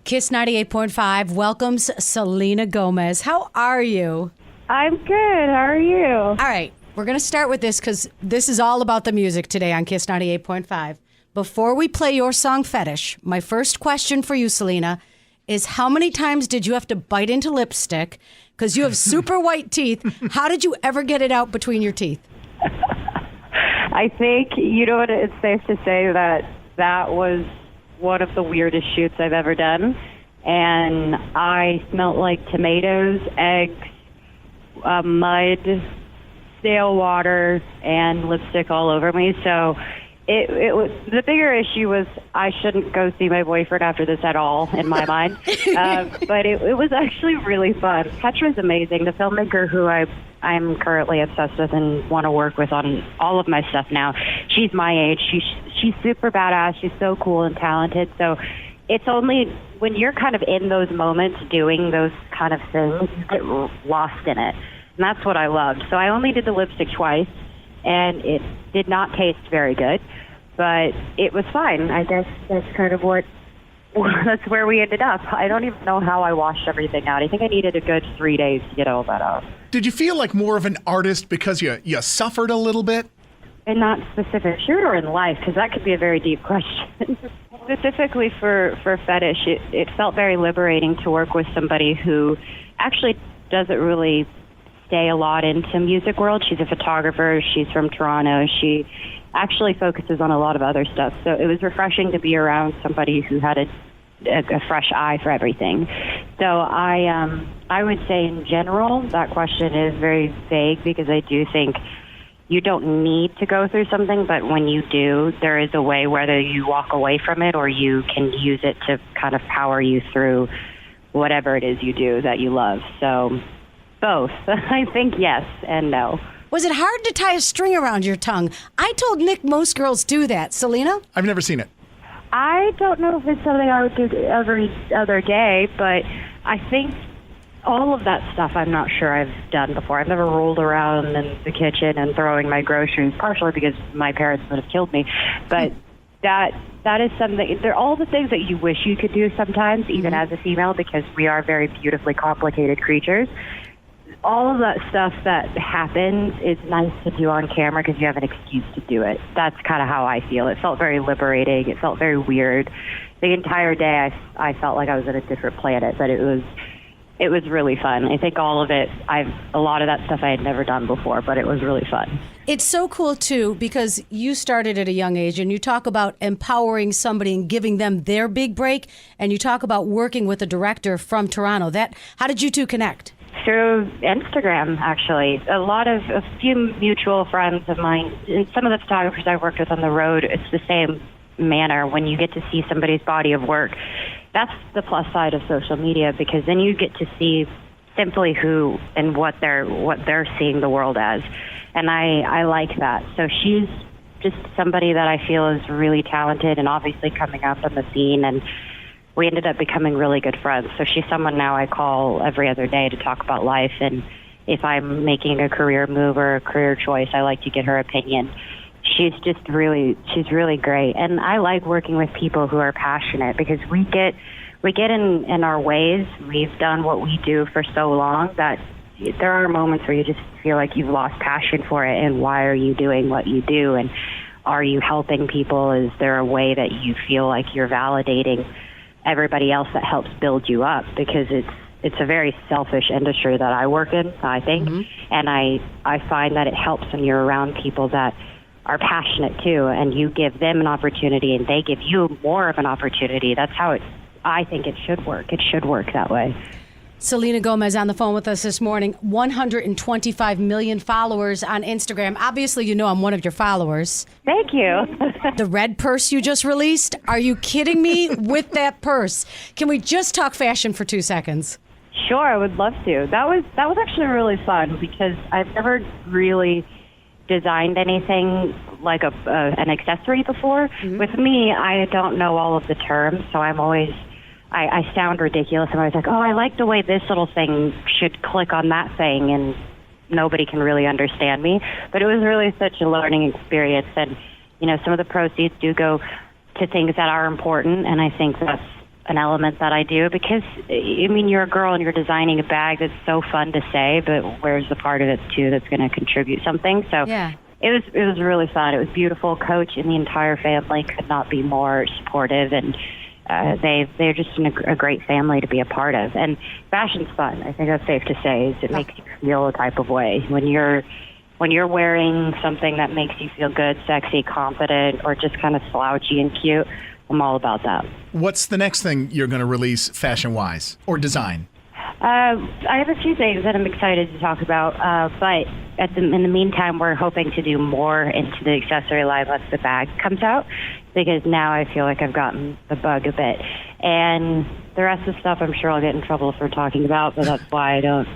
Kiss 98.5 welcomes Selena Gomez. How are you? I'm good. How are you? All right, we're going to start with this because this is all about the music today on Kiss 98.5. Before we play your song Fetish, my first question for you, Selena, is how many times did you have to bite into lipstick? Because you have super white teeth. How did you ever get it out between your teeth? I think, you know what, it's safe to say that was one of the weirdest shoots I've ever done. And I smelled like tomatoes, eggs, mud, stale water, and lipstick all over me. So it was, the bigger issue was I shouldn't go see my boyfriend after this at all, in my mind. But it was actually really fun. Petra's amazing. The filmmaker who I'm currently obsessed with and want to work with on all of my stuff now. She's my age. She's super badass. She's so cool and talented. So it's only when you're kind of in those moments doing those kind of things, you get lost in it. And that's what I loved. So I only did the lipstick twice, and it did not taste very good, but it was fine. I guess that's kind of that's where we ended up. I don't even know how I washed everything out. I think I needed a good 3 days to get all that out. Did you feel like more of an artist because you suffered a little bit? And not specific, sure, or in life, because that could be a very deep question. Specifically for Fetish, it felt very liberating to work with somebody who actually doesn't really stay a lot into music world. She's a photographer. She's from Toronto. She actually focuses on a lot of other stuff. So it was refreshing to be around somebody who had a fresh eye for everything. So I would say in general, that question is very vague because I do think you don't need to go through something, but when you do, there is a way whether you walk away from it or you can use it to kind of power you through whatever it is you do that you love. So both. I think yes and no. Was it hard to tie a string around your tongue? I told Nick most girls do that. Selena? I've never seen it. I don't know if it's something I would do every other day, but I think all of that stuff I'm not sure I've done before. I've never rolled around in the kitchen and throwing my groceries, partially because my parents would have killed me. But that is something, they're all the things that you wish you could do sometimes, even as a female, because we are very beautifully complicated creatures. All of that stuff that happens is nice to do on camera because you have an excuse to do it. That's kind of how I feel. It felt very liberating. It felt very weird. The entire day I felt like I was on a different planet, but it was really fun. I think all of it, a lot of that stuff I had never done before, but it was really fun. It's so cool, too, because you started at a young age, and you talk about empowering somebody and giving them their big break, and you talk about working with a director from Toronto. How did you two connect? Through Instagram, actually. A few mutual friends of mine, and some of the photographers I worked with on the road, it's the same manner when you get to see somebody's body of work. That's the plus side of social media, because then you get to see simply who and what they're seeing the world as. And I like that. So she's just somebody that I feel is really talented and obviously coming up on the scene, and we ended up becoming really good friends. So she's someone now I call every other day to talk about life, and if I'm making a career move or a career choice, I like to get her opinion. She's really great. And I like working with people who are passionate, because we get in our ways. We've done what we do for so long that there are moments where you just feel like you've lost passion for it. And why are you doing what you do? And are you helping people? Is there a way that you feel like you're validating everybody else that helps build you up? Because it's a very selfish industry that I work in, I think. Mm-hmm. And I find that it helps when you're around people that are passionate too, and you give them an opportunity and they give you more of an opportunity. That's how I think it should work. It should work that way. Selena Gomez on the phone with us this morning. 125 million followers on Instagram. Obviously, you know I'm one of your followers. Thank you. The red purse you just released? Are you kidding me with that purse? Can we just talk fashion for 2 seconds? Sure, I would love to. That was actually really fun, because I've never really designed anything like an accessory before. Mm-hmm. With me, I don't know all of the terms, so I'm always, I sound ridiculous. I'm always like, oh, I like the way this little thing should click on that thing, and nobody can really understand me. But it was really such a learning experience, and some of the proceeds do go to things that are important, and I think an element that I do because, I mean, you're a girl and you're designing a bag that's so fun to say, but where's the part of it, too, that's going to contribute something? So Yeah. it was really fun. It was beautiful. Coach and the entire family could not be more supportive, and they're just a great family to be a part of. And fashion's fun. I think that's safe to say. Is it makes you feel a type of way when you're wearing something that makes you feel good, sexy, confident, or just kind of slouchy and cute. I'm all about that. What's the next thing you're going to release fashion-wise or design? I have a few things that I'm excited to talk about, but in the meantime, we're hoping to do more into the accessory line once the bag comes out, because now I feel like I've gotten the bug a bit. And the rest of the stuff I'm sure I'll get in trouble for talking about, but that's why I don't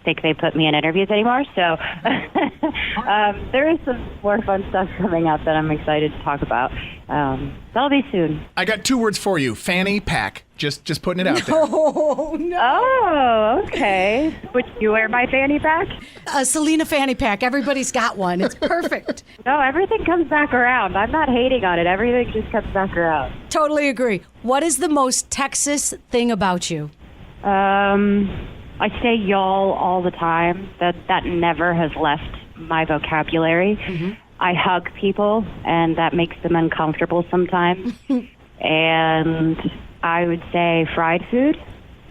think they put me in interviews anymore. So there is some more fun stuff coming up that I'm excited to talk about. That'll be soon. I got 2 words for you. Fanny pack. Just putting it out there. Oh, no. Oh, okay. Would you wear my fanny pack? A Selena fanny pack. Everybody's got one. It's perfect. No, everything comes back around. I'm not hating on it. Everything just comes back around. Totally agree. What is the most Texas thing about you? I say y'all all the time. That never has left my vocabulary. Mm-hmm. I hug people, and that makes them uncomfortable sometimes. And I would say fried food.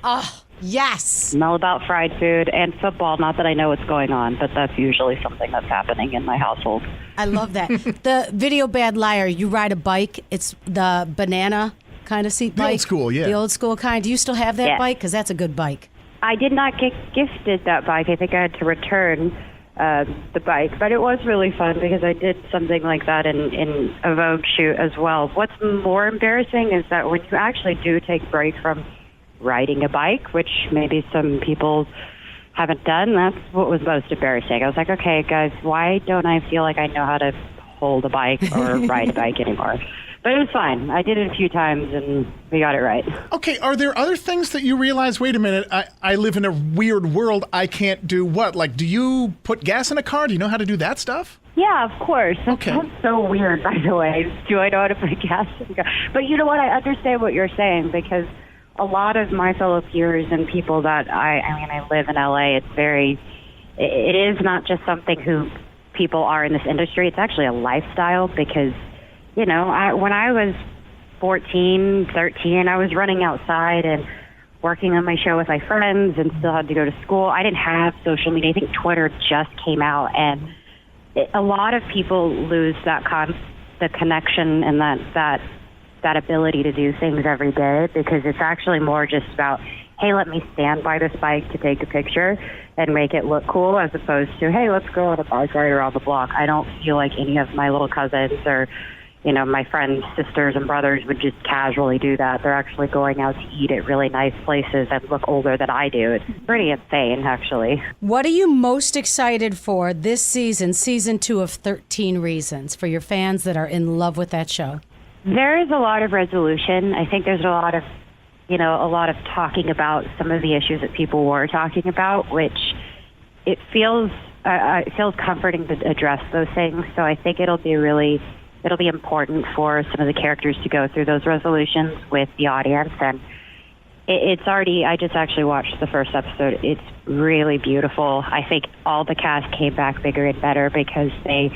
Oh, yes. I'm all about fried food and football. Not that I know what's going on, but that's usually something that's happening in my household. I love that. The video Bad Liar, you ride a bike. It's the banana kind of seat bike. The old school, yeah. The old school kind. Do you still have that Yeah. bike? Because that's a good bike. I did not get gifted that bike. I think I had to return the bike, but it was really fun because I did something like that in a Vogue shoot as well. What's more embarrassing is that when you actually do take a break from riding a bike, which maybe some people haven't done, that's what was most embarrassing. I was like, okay, guys, why don't I feel like I know how to hold a bike or ride a bike anymore? But it was fine. I did it a few times, and we got it right. Okay, are there other things that you realize, wait a minute, I live in a weird world, I can't do what? Like, do you put gas in a car? Do you know how to do that stuff? Yeah, of course. Okay. That's so weird, by the way. Do I know how to put gas in the car? But you know what? I understand what you're saying, because a lot of my fellow peers and people that I live in LA, it is not just something who people are in this industry. It's actually a lifestyle because, you know, when I was 14, 13, I was running outside and working on my show with my friends and still had to go to school. I didn't have social media. I think Twitter just came out, and a lot of people lose the connection and that ability to do things every day, because it's actually more just about, hey, let me stand by this bike to take a picture and make it look cool, as opposed to, hey, let's go on a bike ride around the block. I don't feel like any of my little cousins or, you know, my friends, sisters, and brothers would just casually do that. They're actually going out to eat at really nice places that look older than I do. It's pretty insane, actually. What are you most excited for this season, season 2 of 13 Reasons, for your fans that are in love with that show? There is a lot of resolution. I think there's a lot of talking about some of the issues that people were talking about, which it feels comforting to address those things. So I think it'll be important for some of the characters to go through those resolutions with the audience. And I just actually watched the first episode. It's really beautiful. I think all the cast came back bigger and better because they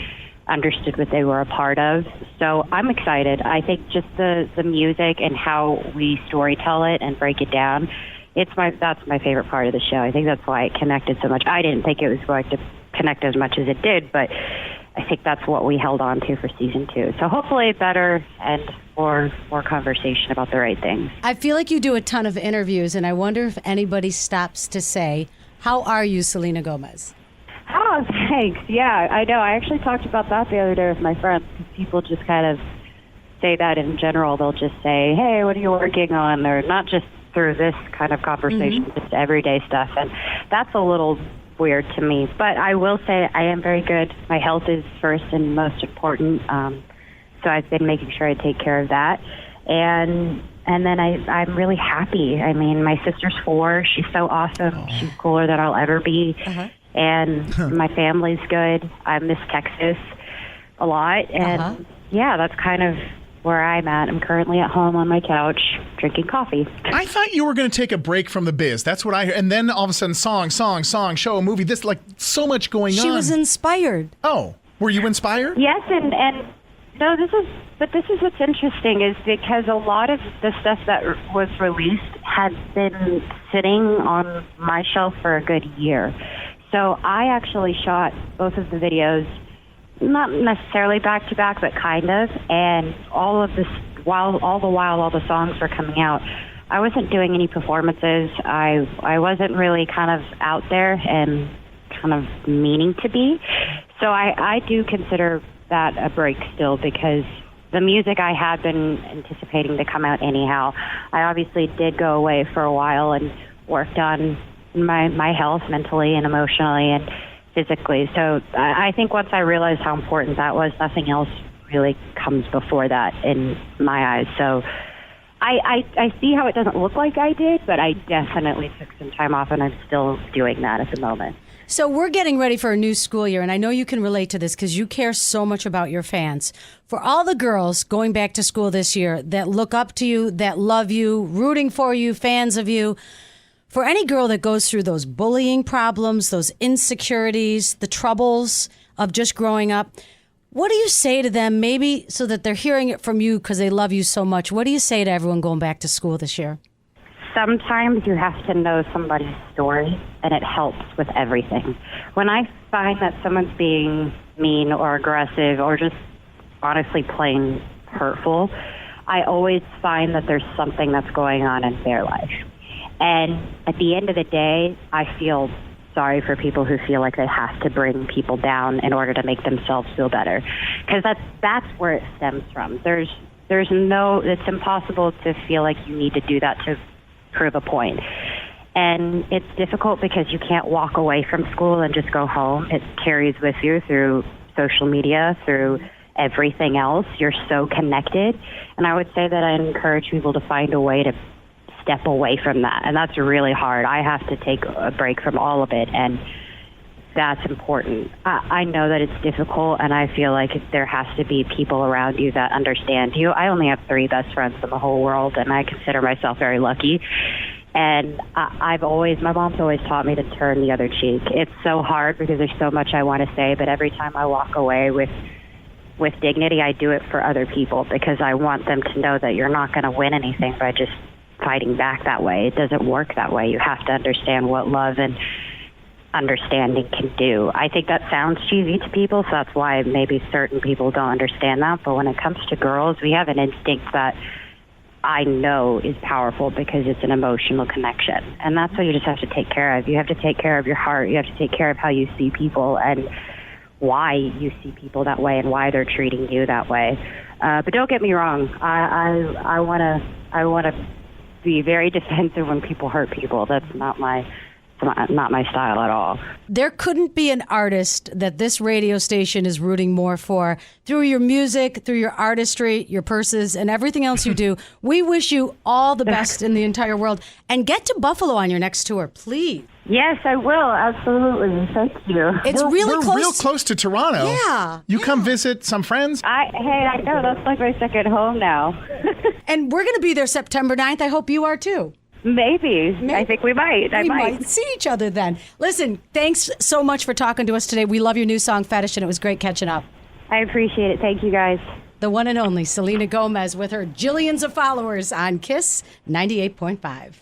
understood what they were a part of. So I'm excited. I think just the music and how we storytell it and break it down, that's my favorite part of the show. I think that's why it connected so much. I didn't think it was going to connect as much as it did, but I think that's what we held on to for season 2. So hopefully better and more conversation about the right things. I feel like you do a ton of interviews, and I wonder if anybody stops to say, how are you, Selena Gomez? Oh, thanks. Yeah, I know. I actually talked about that the other day with my friends, because people just kind of say that in general. They'll just say, hey, what are you working on? Or not just through this kind of conversation, just everyday stuff. And that's a little weird to me. But I will say I am very good. My health is first and most important. So I've been making sure I take care of that. And then I'm really happy. I mean, my sister's 4. She's so awesome. She's cooler than I'll ever be. And my family's good. I miss Texas a lot. And yeah, that's kind of where I'm at. I'm currently at home on my couch drinking coffee. I thought you were going to take a break from the biz. That's what I heard. And then all of a sudden, song, show, movie, this, like, so much going on. She was inspired. Oh, were you inspired? Yes, and no, this is what's interesting is because a lot of the stuff that was released had been sitting on my shelf for a good year. So I actually shot both of the videos, not necessarily back to back, but kind of. And all the while all the songs were coming out, I wasn't doing any performances. I wasn't really kind of out there and kind of meaning to be. So I do consider that a break still, because the music I had been anticipating to come out anyhow. I obviously did go away for a while and worked on my health mentally and emotionally and physically. So I think once I realized how important that was, nothing else really comes before that in my eyes. So I see how it doesn't look like I did, but I definitely took some time off, and I'm still doing that at the moment. So we're getting ready for a new school year, and I know you can relate to this because you care so much about your fans. For all the girls going back to school this year that look up to you, that love you, rooting for you, fans of you, for any girl that goes through those bullying problems, those insecurities, the troubles of just growing up, what do you say to them, maybe so that they're hearing it from you because they love you so much? What do you say to everyone going back to school this year? Sometimes you have to know somebody's story, and it helps with everything. When I find that someone's being mean or aggressive or just honestly plain hurtful, I always find that there's something that's going on in their life. And at the end of the day, I feel sorry for people who feel like they have to bring people down in order to make themselves feel better, because that's where it stems from. It's impossible to feel like you need to do that to prove a point. And it's difficult because you can't walk away from school and just go home. It carries with you through social media, through everything else. You're so connected. And I would say that I encourage people to find a way to step away from that. And that's really hard. I have to take a break from all of it, and that's important. I know that it's difficult, and I feel like there has to be people around you that understand you. I only have 3 best friends in the whole world, and I consider myself very lucky. And my mom's always taught me to turn the other cheek. It's so hard because there's so much I want to say, but every time I walk away with dignity, I do it for other people, because I want them to know that you're not going to win anything by just fighting back that way. It doesn't work that way. You have to understand what love and understanding can do. I think that sounds cheesy to people, so that's why maybe certain people don't understand that. But when it comes to girls, we have an instinct that I know is powerful because it's an emotional connection. And that's what you just have to take care of. You have to take care of your heart. You have to take care of how you see people and why you see people that way and why they're treating you that way. But don't get me wrong. I want to be very defensive when people hurt people. That's not my style at all. There couldn't be an artist that this radio station is rooting more for. Through your music, through your artistry, your purses, and everything else you do, we wish you all the best in the entire world. And get to Buffalo on your next tour, please. Yes, I will. Absolutely. Thank you. We're real close to Toronto. Yeah. You come visit some friends? I know. That's like my second home now. And we're going to be there September 9th. I hope you are too. Maybe. I think we might. We might see each other then. Listen, thanks so much for talking to us today. We love your new song, Fetish, and it was great catching up. I appreciate it. Thank you, guys. The one and only Selena Gomez with her jillions of followers on KISS 98.5.